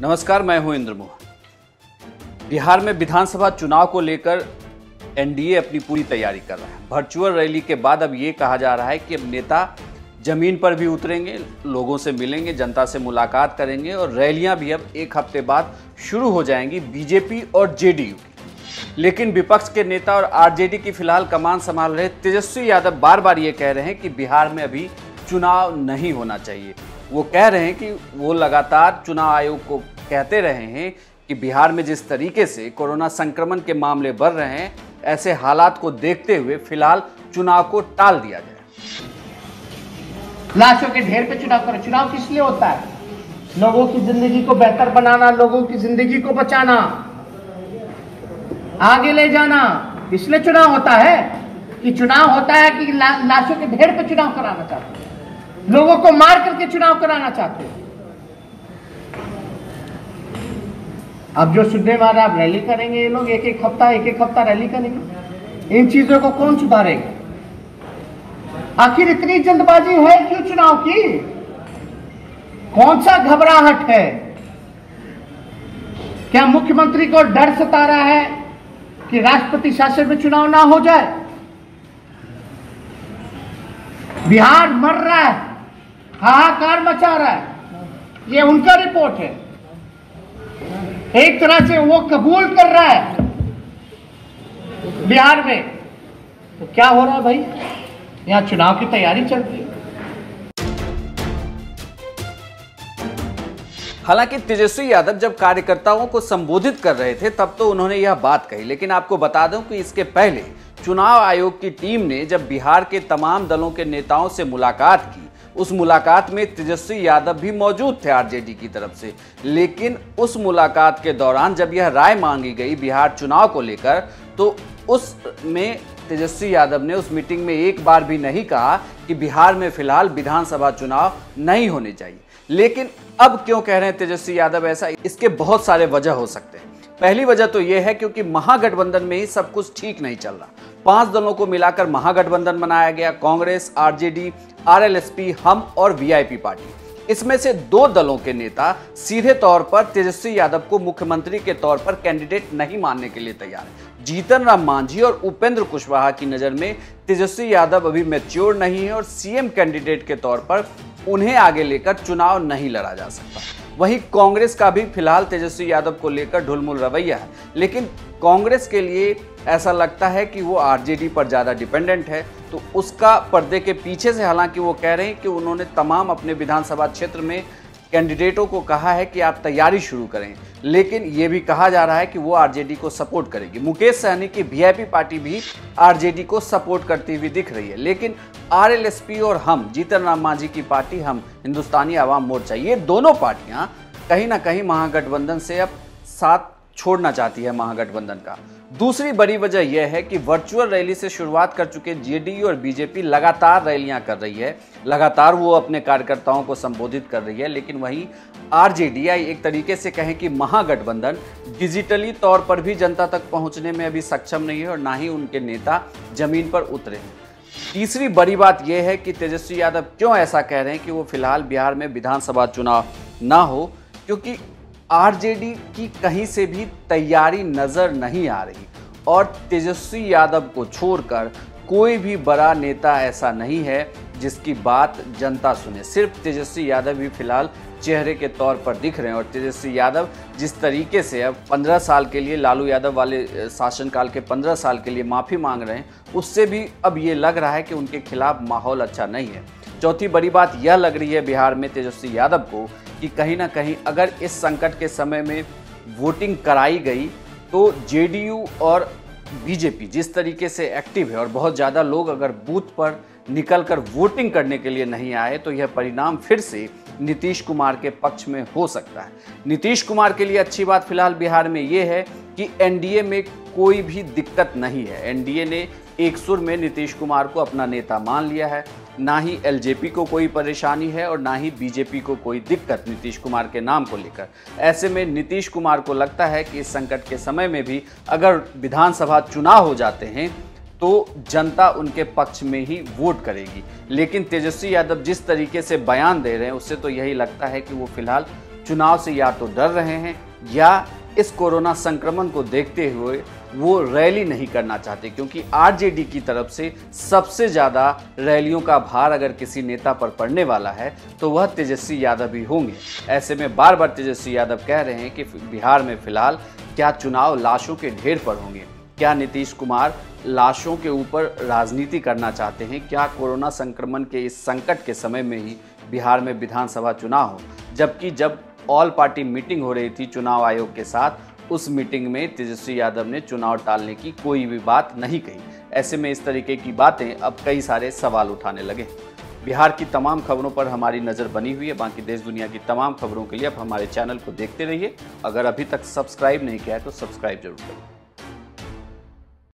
नमस्कार, मैं हूं इंद्रमोहन। बिहार में विधानसभा चुनाव को लेकर एनडीए अपनी पूरी तैयारी कर रहा है। वर्चुअल रैली के बाद अब ये कहा जा रहा है कि अब नेता जमीन पर भी उतरेंगे, लोगों से मिलेंगे, जनता से मुलाकात करेंगे और रैलियां भी अब एक हफ्ते बाद शुरू हो जाएंगी बीजेपी और जेडीयू की। लेकिन विपक्ष के नेता और आरजेडी की फिलहाल कमान संभाल रहे तेजस्वी यादव बार बार ये कह रहे हैं कि बिहार में अभी चुनाव नहीं होना चाहिए। वो कह रहे हैं कि वो लगातार चुनाव आयोग को कहते रहे हैं कि बिहार में जिस तरीके से कोरोना संक्रमण के मामले बढ़ रहे हैं, ऐसे हालात को देखते हुए फिलहाल चुनाव को टाल दिया जाए। लाशों के ढेर पे चुनाव करो। चुनाव किस लिए होता है? लोगों की जिंदगी को बेहतर बनाना, लोगों की जिंदगी को बचाना, आगे ले जाना। इसलिए चुनाव होता है कि चुनाव होता है कि लाशों के ढेर पे चुनाव कराना चाहते हैं, लोगों को मार करके चुनाव कराना चाहते हैं। अब जो सुनने वाले, आप रैली करेंगे, ये लोग एक एक हफ्ता रैली करेंगे। इन चीजों को कौन सुधारेगा? आखिर इतनी जल्दबाजी है क्यों चुनाव की? कौन सा घबराहट है? क्या मुख्यमंत्री को डर सता रहा है कि राष्ट्रपति शासन में चुनाव ना हो जाए? बिहार मर रहा है, हाहाकार मचा रहा है, ये उनका रिपोर्ट है। एक तरह से वो कबूल कर रहा है बिहार में। तो क्या हो रहा है भाई? यहां चुनाव की तैयारी चल रही है। हालांकि तेजस्वी यादव जब कार्यकर्ताओं को संबोधित कर रहे थे तब तो उन्होंने यह बात कही, लेकिन आपको बता दूं कि इसके पहले चुनाव आयोग की टीम ने जब बिहार के तमाम दलों के नेताओं से मुलाकात की, उस मुलाकात में तेजस्वी यादव भी मौजूद थे आरजेडी की तरफ से। लेकिन उस मुलाकात के दौरान जब यह राय मांगी गई बिहार चुनाव को लेकर, तो उसमें तेजस्वी यादव ने उस मीटिंग में एक बार भी नहीं कहा कि बिहार में फिलहाल विधानसभा चुनाव नहीं होने चाहिए। लेकिन अब क्यों कह रहे हैं तेजस्वी यादव ऐसा? इसके बहुत सारे वजह हो सकते हैं। पहली वजह तो यह है क्योंकि महागठबंधन में ही सब कुछ ठीक नहीं चल रहा। 5 दलों को मिलाकर महागठबंधन बनाया गया, कांग्रेस, आरजेडी, आरएलएसपी, हम और वीआईपी पार्टी। इसमें से 2 दलों के नेता सीधे तौर पर तेजस्वी यादव को मुख्यमंत्री के तौर पर कैंडिडेट नहीं मानने के लिए तैयार है। जीतन राम मांझी और उपेंद्र कुशवाहा की नजर में तेजस्वी यादव अभी मैच्योर नहीं है और सीएम कैंडिडेट के तौर पर उन्हें आगे लेकर चुनाव नहीं लड़ा जा सकता। वहीं कांग्रेस का भी फिलहाल तेजस्वी यादव को लेकर ढुलमुल रवैया है, लेकिन कांग्रेस के लिए ऐसा लगता है कि वो आरजेडी पर ज़्यादा डिपेंडेंट है। तो उसका पर्दे के पीछे से हालांकि वो कह रहे हैं कि उन्होंने तमाम अपने विधानसभा क्षेत्र में कैंडिडेटों को कहा है कि आप तैयारी शुरू करें, लेकिन ये भी कहा जा रहा है कि वो आरजेडी को सपोर्ट करेगी। मुकेश सहनी की वीआईपी पार्टी भी आरजेडी को सपोर्ट करती हुई दिख रही है, लेकिन आरएलएसपी और हम, जीतन राम मांझी की पार्टी, हम हिंदुस्तानी आवाम मोर्चा, ये दोनों पार्टियां कहीं ना कहीं महागठबंधन से अब साथ छोड़ना चाहती है महागठबंधन का। दूसरी बड़ी वजह यह है कि वर्चुअल रैली से शुरुआत कर चुके जेडीयू और बीजेपी लगातार रैलियां कर रही है, लगातार वो अपने कार्यकर्ताओं को संबोधित कर रही है। लेकिन वहीं आरजेडी, एक तरीके से कहें कि महागठबंधन, डिजिटली तौर पर भी जनता तक पहुंचने में अभी सक्षम नहीं है और ना ही उनके नेता जमीन पर उतरे हैं। तीसरी बड़ी बात यह है कि तेजस्वी यादव क्यों ऐसा कह रहे हैं कि वो फिलहाल बिहार में विधानसभा चुनाव ना हो, क्योंकि आरजेडी की कहीं से भी तैयारी नजर नहीं आ रही और तेजस्वी यादव को छोड़कर कोई भी बड़ा नेता ऐसा नहीं है जिसकी बात जनता सुने। सिर्फ तेजस्वी यादव ही फिलहाल चेहरे के तौर पर दिख रहे हैं और तेजस्वी यादव जिस तरीके से अब 15 साल के लिए, लालू यादव वाले शासनकाल के 15 साल के लिए माफ़ी मांग रहे हैं, उससे भी अब ये लग रहा है कि उनके खिलाफ माहौल अच्छा नहीं है। चौथी बड़ी बात यह लग रही है बिहार में तेजस्वी यादव को कि कहीं ना कहीं अगर इस संकट के समय में वोटिंग कराई गई तो जेडीयू और बीजेपी जिस तरीके से एक्टिव है और बहुत ज़्यादा लोग अगर बूथ पर निकलकर वोटिंग करने के लिए नहीं आए तो यह परिणाम फिर से नीतीश कुमार के पक्ष में हो सकता है। नीतीश कुमार के लिए अच्छी बात फिलहाल बिहार में ये है कि एनडीए में कोई भी दिक्कत नहीं है। एनडीए ने एक सुर में नीतीश कुमार को अपना नेता मान लिया है। ना ही एलजेपी को कोई परेशानी है और ना ही बीजेपी को कोई दिक्कत नीतीश कुमार के नाम को लेकर। ऐसे में नीतीश कुमार को लगता है कि इस संकट के समय में भी अगर विधानसभा चुनाव हो जाते हैं तो जनता उनके पक्ष में ही वोट करेगी। लेकिन तेजस्वी यादव जिस तरीके से बयान दे रहे हैं उससे तो यही लगता है कि वो फिलहाल चुनाव से या तो डर रहे हैं या इस कोरोना संक्रमण को देखते हुए वो रैली नहीं करना चाहते, क्योंकि आरजेडी की तरफ से सबसे ज़्यादा रैलियों का भार अगर किसी नेता पर पड़ने वाला है तो वह तेजस्वी यादव ही होंगे। ऐसे में बार बार तेजस्वी यादव कह रहे हैं कि बिहार में फिलहाल क्या चुनाव लाशों के ढेर पर होंगे? क्या नीतीश कुमार लाशों के ऊपर राजनीति करना चाहते हैं? क्या कोरोना संक्रमण के इस संकट के समय में ही बिहार में विधानसभा चुनाव हो? जबकि जब ऑल पार्टी मीटिंग हो रही थी चुनाव आयोग के साथ, उस मीटिंग में तेजस्वी यादव ने चुनाव टालने की कोई भी बात नहीं कही। ऐसे में इस तरीके की बातें अब कई सारे सवाल उठाने लगे। बिहार की तमाम खबरों पर हमारी नज़र बनी हुई है। बाकी देश दुनिया की तमाम खबरों के लिए आप हमारे चैनल को देखते रहिए। अगर अभी तक सब्सक्राइब नहीं किया है तो सब्सक्राइब जरूर करें।